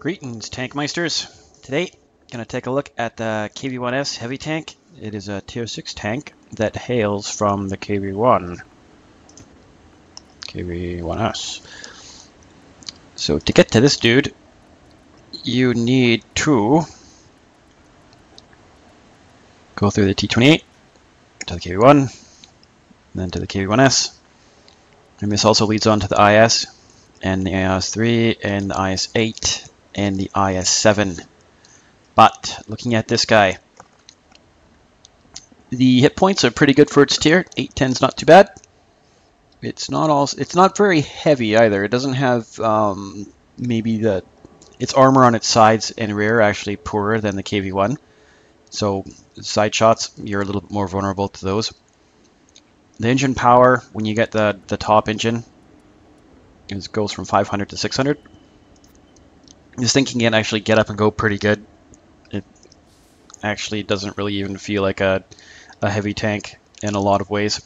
Greetings, Tankmeisters. Today, going to take a look at the KV-1S heavy tank. It is a tier 6 tank that hails from the KV-1S. So to get to this dude, you need to go through the T28 to the KV-1, then to the KV-1S. And this also leads on to the IS, and the IS-3, and the IS-8, and the IS-7. But looking at this guy, the hit points are pretty good for its tier. 810's not too bad. It's not very heavy either. It doesn't have its armor on its sides and rear are actually poorer than the KV-1. So side shots, you're a little bit more vulnerable to those. The engine power, when you get the top engine, it goes from 500 to 600. This thing can actually get up and go pretty good. It actually doesn't really even feel like a heavy tank in a lot of ways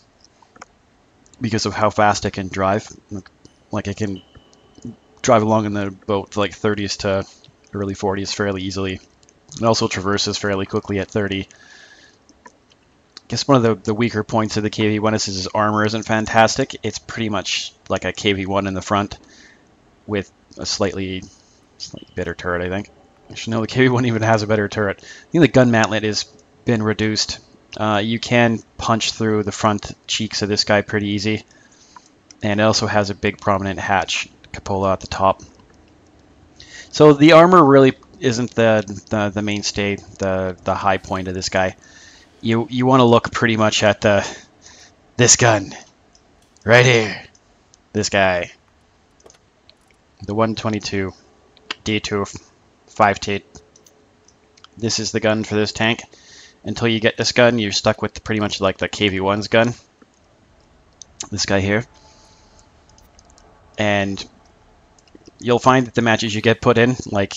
because of how fast it can drive. Like it can drive along in the boat like 30s to early 40s fairly easily. It also traverses fairly quickly at 30. I guess one of the weaker points of the KV-1S is its armor isn't fantastic. It's pretty much like a KV-1 in the front with a slightly better turret, I think. Actually, no, the KV-1 even has a better turret. I think the gun mantlet has been reduced. You can punch through the front cheeks of this guy pretty easy. And it also has a big prominent hatch cupola at the top. So the armor really isn't the mainstay, the high point of this guy. You want to look pretty much at this gun right here. This guy, the 122 D2 5T. This is the gun for this tank. Until you get this gun, you're stuck with pretty much like the KV-1's gun. This guy here. And you'll find that the matches you get put in, like,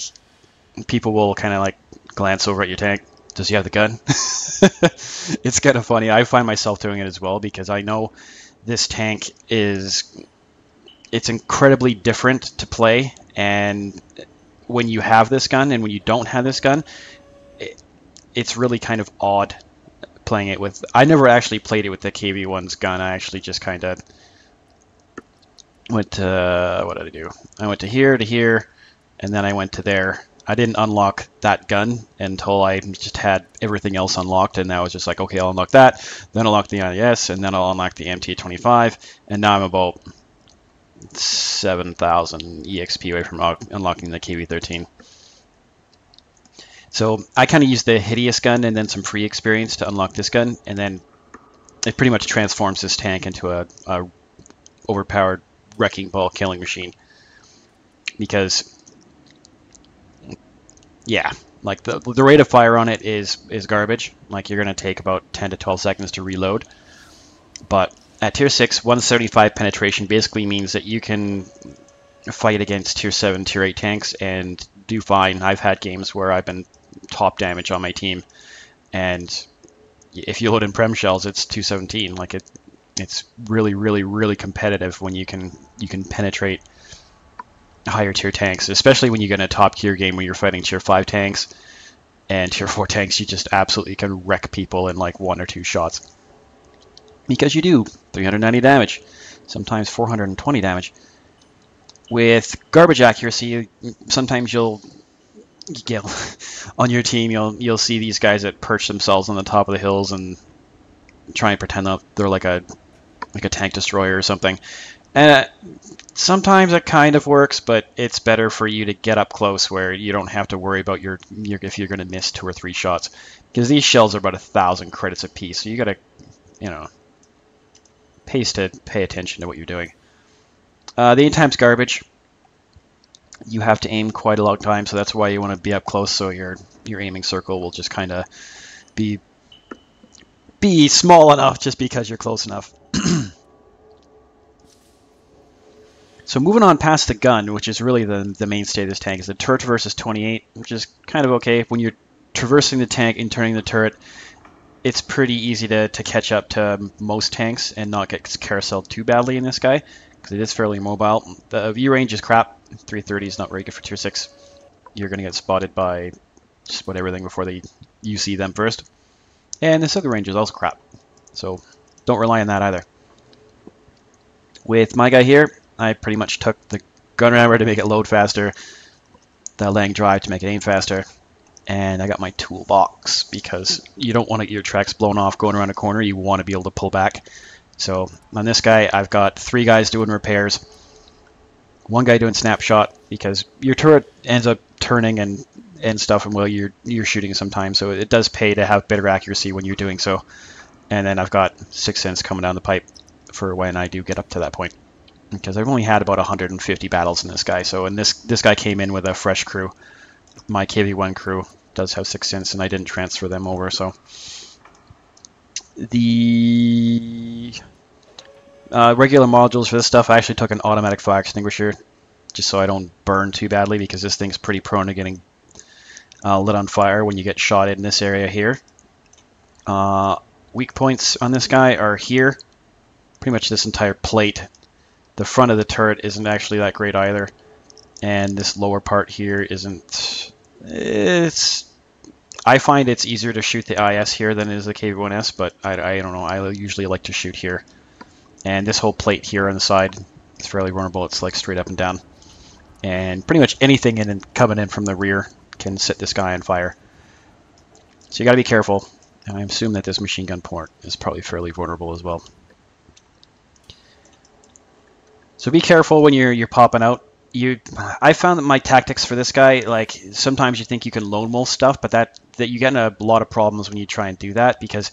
people will kind of like glance over at your tank. Does he have the gun? It's kind of funny. I find myself doing it as well because I know this tank it's incredibly different to play, and when you have this gun and when you don't have this gun, it's really kind of odd playing it with. I never actually played it with the KV-1's gun. I actually just kind of went to, what did I do? I went to here, and then I went to there. I didn't unlock that gun until I just had everything else unlocked, and I was just like, okay, I'll unlock that, then unlock the IS, and then I'll unlock the MT25, and now I'm about 7,000 EXP away from unlocking the KV-13. So I kind of used the hideous gun and then some free experience to unlock this gun, and then it pretty much transforms this tank into a overpowered wrecking ball killing machine. Because yeah, like the rate of fire on it is garbage. Like you're going to take about 10 to 12 seconds to reload. But at tier 6, 175 penetration basically means that you can fight against tier 7, tier 8 tanks and do fine. I've had games where I've been top damage on my team, and if you load in prem shells, it's 217. Like it's really, really, really competitive when you can penetrate higher tier tanks, especially when you get in a top tier game when you're fighting tier 5 tanks and tier 4 tanks. You just absolutely can wreck people in like 1 or 2 shots. Because you do 390 damage, sometimes 420 damage. With garbage accuracy, sometimes you'll on your team you'll see these guys that perch themselves on the top of the hills and try and pretend that they're like a tank destroyer or something. And sometimes it kind of works, but it's better for you to get up close where you don't have to worry about if you're going to miss 2 or 3 shots, because these shells are about 1,000 credits a piece. So you got to, pay attention to what you're doing. The aim time's garbage. You have to aim quite a long time, so that's why you want to be up close. So your aiming circle will just kind of be small enough just because you're close enough. So moving on past the gun, which is really the mainstay of this tank, is the turret versus 28, which is kind of okay. When you're traversing the tank and turning the turret, it's pretty easy to catch up to most tanks and not get carouseled too badly in this guy, because it is fairly mobile. The view range is crap. 330 is not very good for tier 6. you're going to get spotted by just about everything before you see them first. And the Silver Range is also crap, so don't rely on that either. With my guy here, I pretty much took the gun rammer to make it load faster, the Lang drive to make it aim faster, and I got my toolbox because you don't want to get your tracks blown off going around a corner. You want to be able to pull back. So on this guy, I've got 3 guys doing repairs, 1 guy doing snapshot because your turret ends up turning and stuff, and while you're shooting sometimes, so it does pay to have better accuracy when you're doing so. And then I've got 6 cents coming down the pipe for when I do get up to that point, because I've only had about 150 battles in this guy. So and this guy came in with a fresh crew. My KV-1 crew does have 6 cents, and I didn't transfer them over. So the regular modules for this stuff, I actually took an automatic fire extinguisher just so I don't burn too badly, because this thing's pretty prone to getting lit on fire when you get shot in this area here. Weak points on this guy are here. Pretty much this entire plate. The front of the turret isn't actually that great either, and this lower part here isn't. I find it's easier to shoot the IS here than it is the KV-1S, but I don't know. I usually like to shoot here. And this whole plate here on the side is fairly vulnerable. It's like straight up and down, and pretty much anything coming in from the rear can set this guy on fire. So you got to be careful. And I assume that this machine gun port is probably fairly vulnerable as well. So be careful when you're popping out. I found that my tactics for this guy, like sometimes you think you can lone wolf stuff, but that you get in a lot of problems when you try and do that, because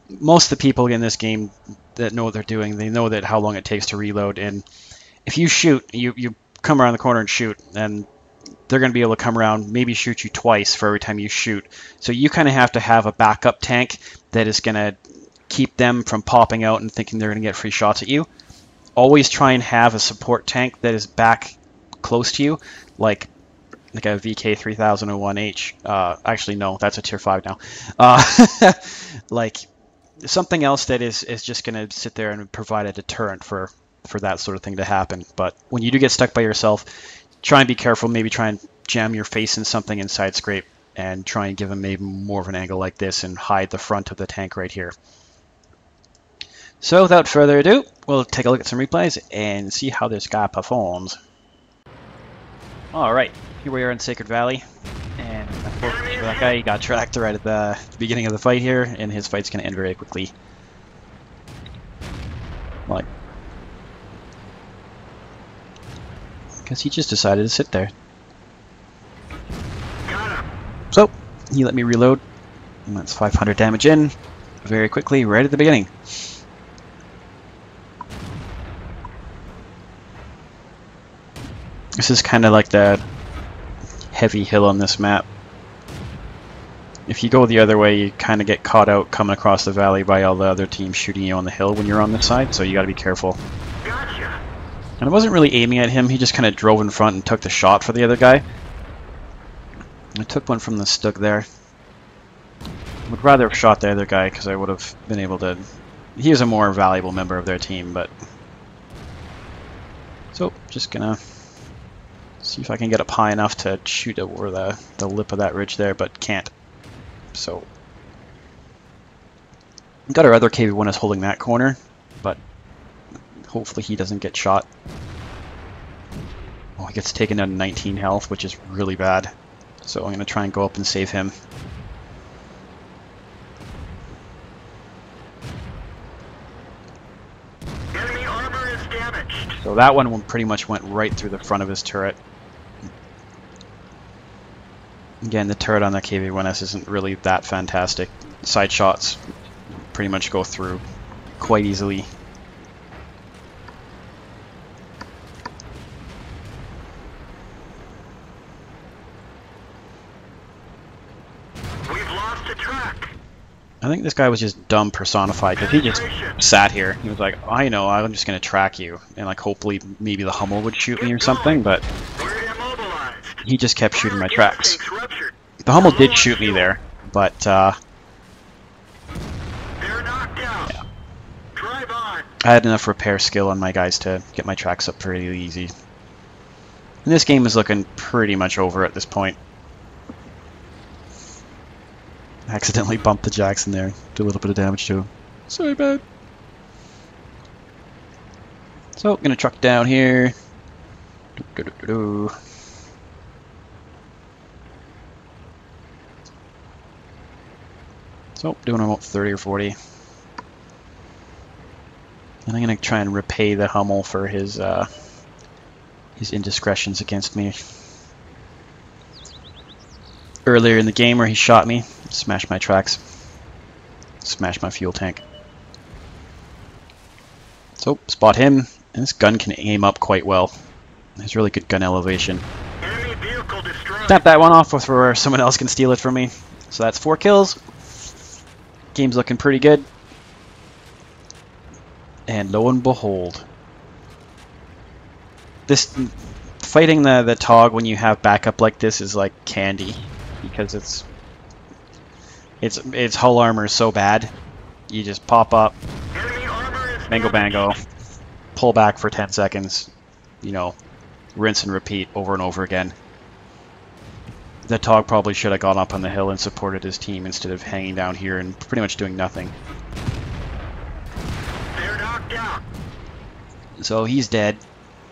most of the people in this game that know what they're doing, they know that how long it takes to reload. And if you shoot, you come around the corner and shoot, and they're going to be able to come around, maybe shoot you twice for every time you shoot. So you kind of have to have a backup tank that is going to keep them from popping out and thinking they're going to get free shots at you. Always try and have a support tank that is back close to you, like a VK3001H. Actually, no, that's a tier 5 now. Like something else that is just going to sit there and provide a deterrent for that sort of thing to happen. But when you do get stuck by yourself, try and be careful. Maybe try and jam your face in something and side scrape, and try and give them maybe more of an angle like this and hide the front of the tank right here. So without further ado, we'll take a look at some replays and see how this guy performs. Alright, here we are in Sacred Valley, and unfortunately for that guy, he got tracked right at the beginning of the fight here, and his fight's going to end very quickly. Like, because he just decided to sit there. So, he let me reload, and that's 500 damage in, very quickly, right at the beginning. This is kind of like the heavy hill on this map. If you go the other way, you kind of get caught out coming across the valley by all the other teams shooting you on the hill when you're on this side, so you got to be careful. Gotcha. And I wasn't really aiming at him, he just kind of drove in front and took the shot for the other guy. I took one from the Stug there. Would rather have shot the other guy because I would have been able to... He is a more valuable member of their team, but... So, just gonna... see if I can get up high enough to shoot over the lip of that ridge there, but can't. So got our other KV-1S holding that corner, but hopefully he doesn't get shot. Oh, he gets taken down to 19 health, which is really bad. So I'm going to try and go up and save him. Enemy armor is damaged. So that one pretty much went right through the front of his turret. Again, the turret on the KV-1S isn't really that fantastic. Side shots pretty much go through quite easily. We've lost a track. I think this guy was just dumb personified, because he just sat here. He was like, I know, I'm just going to track you. And like hopefully maybe the Hummel would shoot me or something, but he just kept shooting my tracks. The Hummel did shoot me there, but yeah. I had enough repair skill on my guys to get my tracks up pretty easy. And this game is looking pretty much over at this point. Accidentally bumped the Jackson there. Did a little bit of damage to him. Sorry, bad. So, gonna truck down here. So, doing about 30 or 40. And I'm gonna try and repay the Hummel for his indiscretions against me earlier in the game where he shot me, smashed my tracks, smashed my fuel tank. So, spot him, and this gun can aim up quite well. Has really good gun elevation. Enemy vehicle destroyed. Snap that one off before someone else can steal it from me. So that's 4 kills. Game's looking pretty good. And lo and behold, this fighting the Tog when you have backup like this is like candy, because its hull armor is so bad. You just pop up, Enemy armor is mango bango, pull back for 10 seconds, you know, rinse and repeat over and over again. The Tog probably should have gone up on the hill and supported his team instead of hanging down here and pretty much doing nothing. They're knocked out. So he's dead,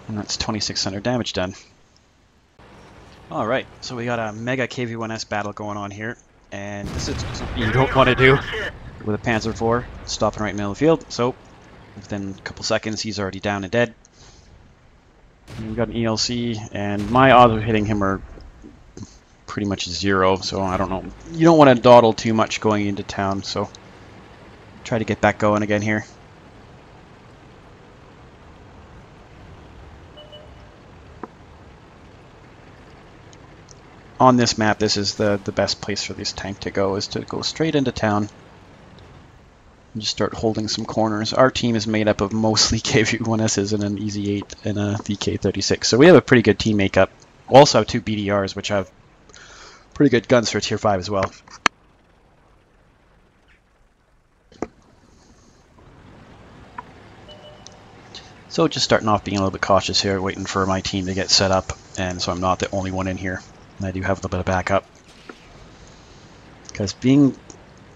and that's 2,600 damage done. Alright, so we got a mega KV-1S battle going on here, and this is something you don't want to do with a Panzer IV, stopping right in the middle of the field. So within a couple seconds he's already down and dead. And we got an ELC, and my odds of hitting him are pretty much 0, so I don't know. You don't want to dawdle too much going into town, so try to get back going again here. On this map, this is the best place for this tank to go, is to go straight into town and just start holding some corners. Our team is made up of mostly KV-1Ss and an Easy 8 and a VK-36, so we have a pretty good team makeup. We also have 2 BDRs, which have pretty good guns for Tier 5 as well. So just starting off being a little bit cautious here, waiting for my team to get set up, and so I'm not the only one in here. And I do have a little bit of backup. Because being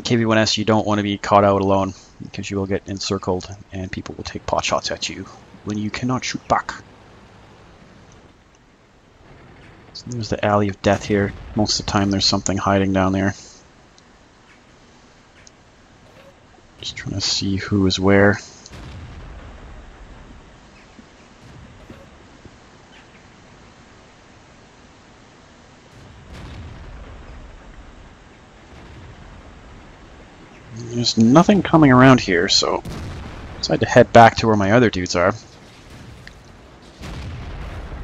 KV-1S, you don't want to be caught out alone, because you will get encircled and people will take pot shots at you when you cannot shoot back. So there's the alley of death here. Most of the time there's something hiding down there. Just trying to see who is where. There's nothing coming around here, so I decided to head back to where my other dudes are.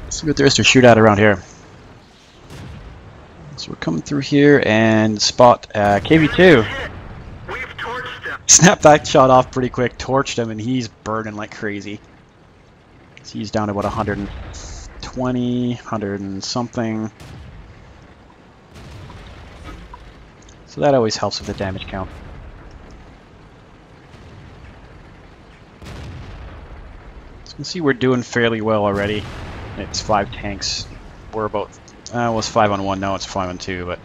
Let's see what there is to shoot at around here. So we're coming through here and spot KV-2. We've torched them. Snapped that shot off pretty quick, torched him, and he's burning like crazy. So he's down to about 120, 100 and something. So that always helps with the damage count. You can see we're doing fairly well already. It's 5 tanks. We're about, it was 5 on 1, now it's 5 on 2, but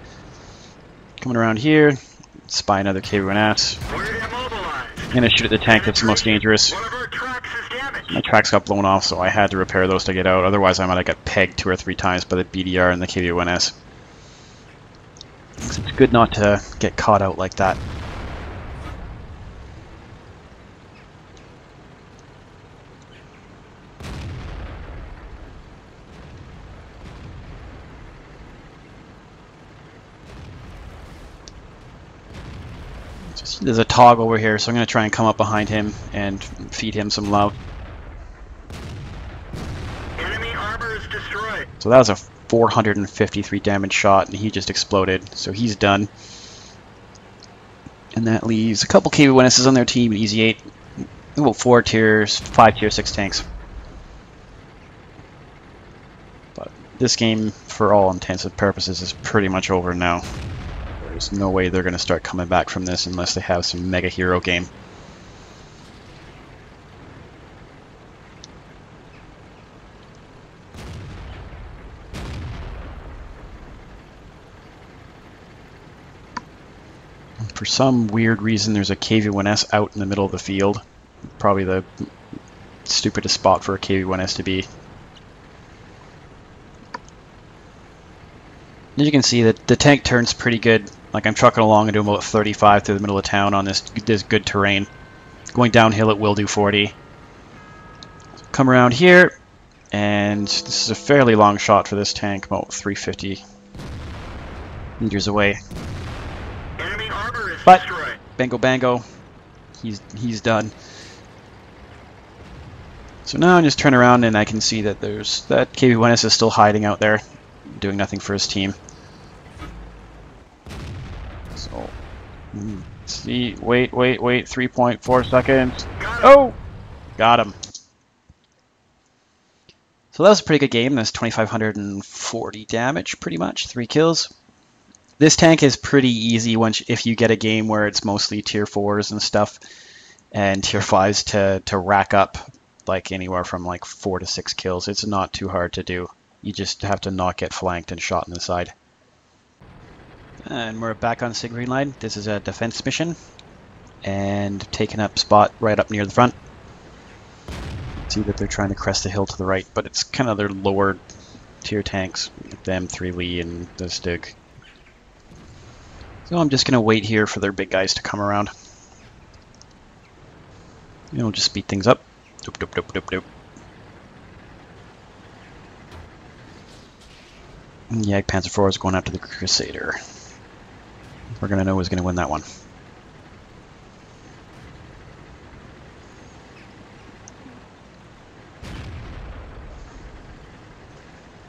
coming around here, spy another KV-1S. We're immobilized. I'm gonna shoot at the tank that's the most dangerous. One of our tracks is damaged. My tracks got blown off, so I had to repair those to get out. Otherwise, I might have got pegged 2 or 3 times by the BDR and the KV-1S. It's good not to get caught out like that. There's a Tog over here, so I'm going to try and come up behind him and feed him some love. Enemy armor is destroyed. So that was a 453 damage shot, and he just exploded, so he's done. And that leaves a couple KV-1Ss on their team, an Easy 8, about 5 tier 6 tanks. But this game, for all intents and purposes, is pretty much over now. There's no way they're going to start coming back from this unless they have some mega hero game. For some weird reason, there's a KV-1S out in the middle of the field. Probably the stupidest spot for a KV-1S to be. As you can see, that the tank turns pretty good. Like I'm trucking along and doing about 35 through the middle of town on this good terrain. Going downhill, it will do 40. Come around here, and this is a fairly long shot for this tank, about 350 meters away. Enemy armor is But destroyed. bango bango, he's done. So now I just turn around and I can see that there's that KV-1S is still hiding out there, doing nothing for his team. So see, wait, 3.4 seconds. Oh, got him. So that was a pretty good game. That's 2,540 damage, pretty much, 3 kills. This tank is pretty easy if you get a game where it's mostly tier 4s and stuff, and tier 5s to rack up like anywhere from like 4 to 6 kills. It's not too hard to do. You just have to not get flanked and shot in the side. And we're back on Sig Green Line. This is a defense mission, and taking up spot right up near the front. See that they're trying to crest the hill to the right, but it's kind of their lower tier tanks, the M3 Lee and the Stig. So I'm just going to wait here for their big guys to come around. And we'll just speed things up. Doop, doop, doop, doop, doop. Yeah, Panzer IV is going after the Crusader. We're going to know who's going to win that one.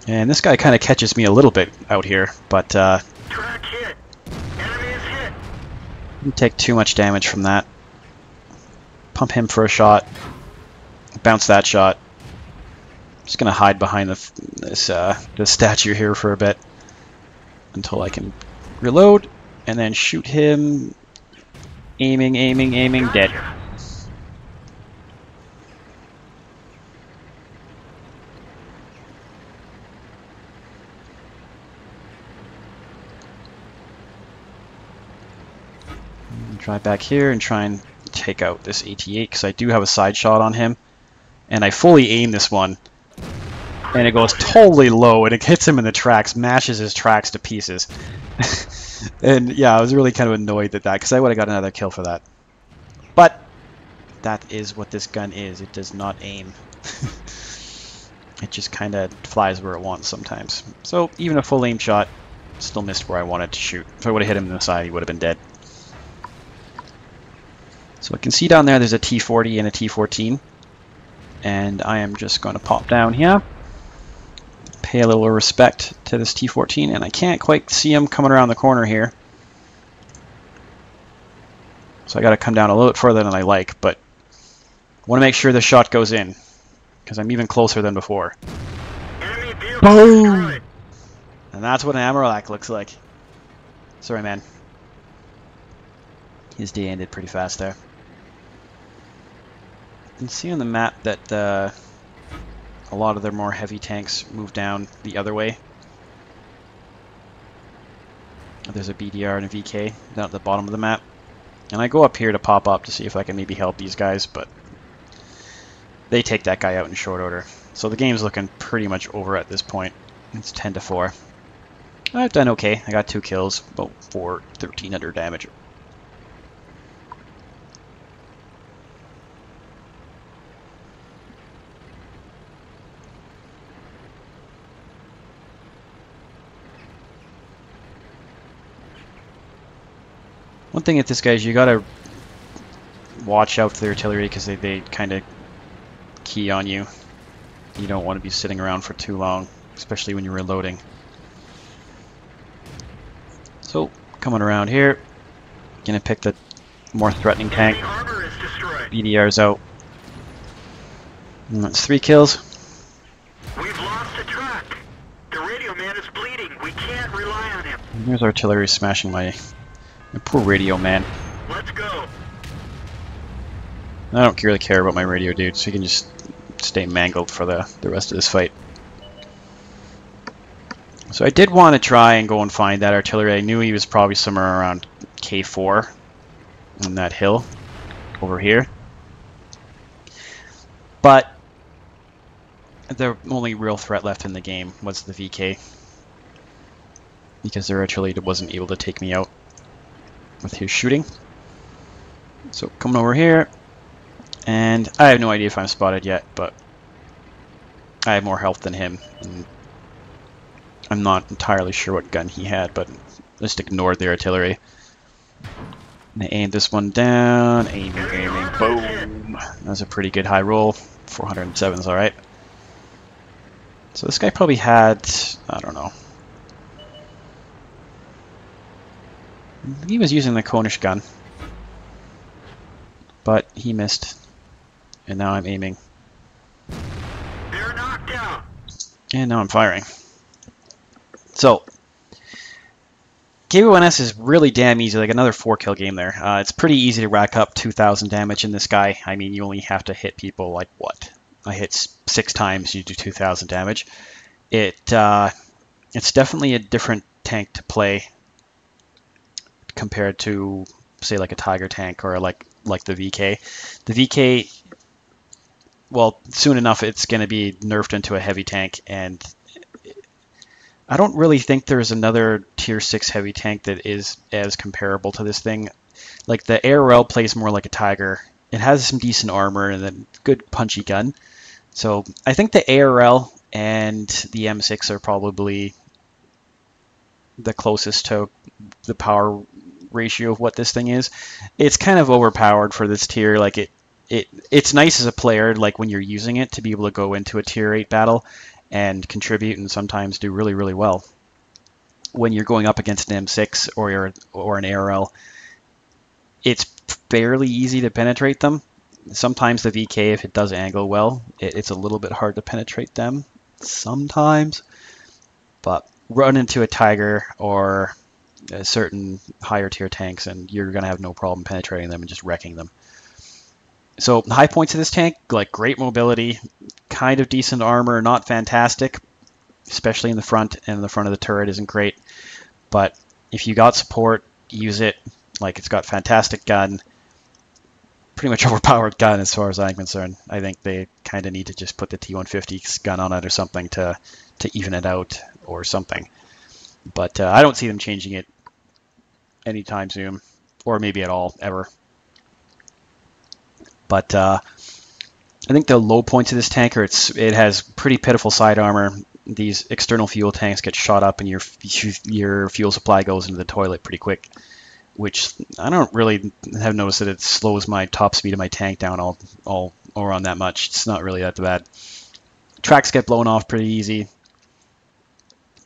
And this guy kind of catches me a little bit out here, but Track hit. Enemy is hit. didn't take too much damage from that. Pump him for a shot. Bounce that shot. Just gonna hide behind this statue here for a bit until I can reload, and then shoot him. Aiming, dead. Drive back here and try and take out this AT-8 because I do have a side shot on him, and I fully aim this one, and it goes totally low and it hits him in the tracks, mashes his tracks to pieces. And yeah, I was really kind of annoyed at that because I would have got another kill for that. But that is what this gun is. It does not aim. It just kind of flies where it wants sometimes. So even a full aim shot still missed where I wanted to shoot. If I would have hit him in the side, he would have been dead. So I can see down there there's a T-40 and a T-14, and I am just going to pop down here, pay a little respect to this T-14, and I can't quite see him coming around the corner here. So I got to come down a little bit further than I like, but I want to make sure the shot goes in, because I'm even closer than before. Enemy vehicle Boom! destroyed. And that's what an ammo rack looks like. Sorry, man. His day ended pretty fast there. You can see on the map that a lot of their more heavy tanks move down the other way. There's a BDR and a VK down at the bottom of the map. And I go up here to pop up to see if I can maybe help these guys, but they take that guy out in short order. So the game's looking pretty much over at this point. It's 10-4. I've done okay. I got 2 kills, about 1,300 damage. One thing at this guy is you gotta watch out for the artillery because they kind of key on you. You don't want to be sitting around for too long, especially when you're reloading. So, coming around here, gonna pick the more threatening tank. Enemy armor is destroyed. BDR's out. And that's 3 kills. We've lost a track. The radio man is bleeding. We can't rely on him. And there's artillery smashing my poor radio man. Let's go. I don't really care about my radio dude, so he can just stay mangled for the rest of this fight. So I did want to try and go and find that artillery. I knew he was probably somewhere around K4, on that hill over here. But the only real threat left in the game was the VK, because the artillery wasn't able to take me out with his shooting. So coming over here, and I have no idea if I'm spotted yet, but I have more health than him, and I'm not entirely sure what gun he had, but just ignored the artillery. And I aimed this one down, aiming, boom. That was a pretty good high roll. 407 is alright. So this guy probably had, I don't know. He was using the Cornish gun, but he missed. And now I'm aiming. They're knocked out. And now I'm firing. So, KV-1S is really damn easy, like another 4-kill game there. It's pretty easy to rack up 2,000 damage in this guy. I mean, you only have to hit people like what? I hit 6 times, you do 2,000 damage. It's definitely a different tank to play compared to, say, like a Tiger tank or like the VK. The VK, well, soon enough it's going to be nerfed into a heavy tank, and I don't really think there's another tier 6 heavy tank that is as comparable to this thing. Like the ARL plays more like a Tiger. It has some decent armor and a good punchy gun. So I think the ARL and the M6 are probably the closest to the power ratio of what this thing is. It's kind of overpowered for this tier. Like it's nice as a player, like when you're using it, to be able to go into a tier 8 battle and contribute and sometimes do really, really well. When you're going up against an M6 or an ARL, it's fairly easy to penetrate them. Sometimes the VK, if it does angle well, it's a little bit hard to penetrate them sometimes. But run into a Tiger or a certain higher tier tanks and you're going to have no problem penetrating them and just wrecking them. So high points of this tank, like great mobility, kind of decent armor, not fantastic, especially in the front, and the front of the turret isn't great. But if you got support, use it. Like, it's got fantastic gun, pretty much overpowered gun as far as I'm concerned. I think they kind of need to just put the T150 gun on it or something to even it out or something. But I don't see them changing it anytime soon, or maybe at all, ever. But I think the low points of this tank are it has pretty pitiful side armor. These external fuel tanks get shot up and your fuel supply goes into the toilet pretty quick, which I don't really have noticed that it slows my top speed of my tank down all around that much. It's not really that bad. Tracks get blown off pretty easy.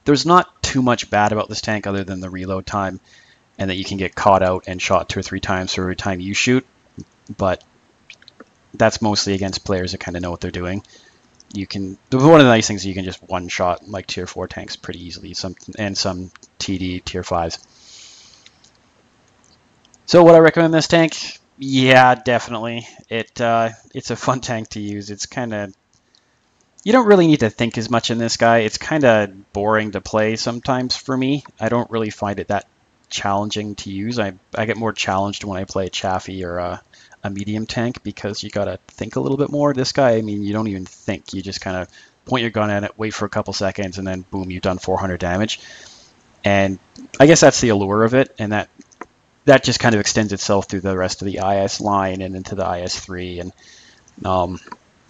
There's not too much bad about this tank other than the reload time, and that you can get caught out and shot 2 or 3 times for every time you shoot. But that's mostly against players that kind of know what they're doing. One of the nice things is you can just one-shot like tier 4 tanks pretty easily, some TD tier 5s. So would I recommend this tank? Yeah, definitely. It's a fun tank to use. It's kind of, you don't really need to think as much in this guy. It's kind of boring to play sometimes for me. I don't really find it that challenging to use. I get more challenged when I play a Chaffee or a medium tank, because you gotta think a little bit more. This guy, I mean, you don't even think. You just kind of point your gun at it, wait for a couple seconds, and then boom, you've done 400 damage. And I guess that's the allure of it, and that just kind of extends itself through the rest of the IS line and into the IS3. And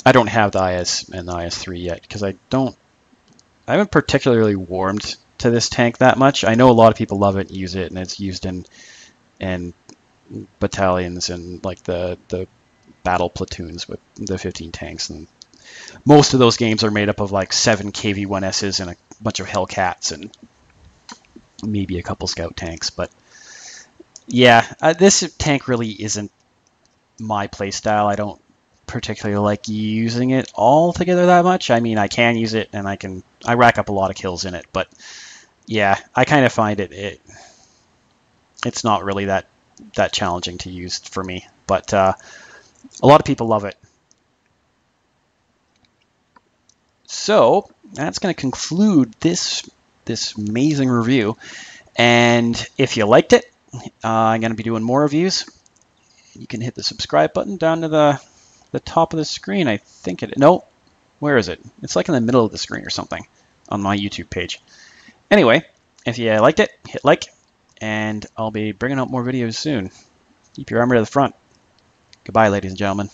I don't have the IS and the IS3 yet, because I haven't particularly warmed to this tank that much. I know a lot of people love it and use it, and it's used in battalions and like the battle platoons with the 15 tanks, and most of those games are made up of like 7 KV-1Ss and a bunch of Hellcats and maybe a couple scout tanks. But yeah, this tank really isn't my playstyle. I don't particularly like using it all together that much. I mean, I can use it and I rack up a lot of kills in it, but yeah, I kind of find it's not really that challenging to use for me. But a lot of people love it. So that's going to conclude this amazing review. And if you liked it, I'm going to be doing more reviews. you can hit the subscribe button down to the top of the screen. I think it, no, where is it? It's like in the middle of the screen or something on my YouTube page. Anyway, if you liked it, hit like, and I'll be bringing out more videos soon. Keep your armor to the front. Goodbye, ladies and gentlemen.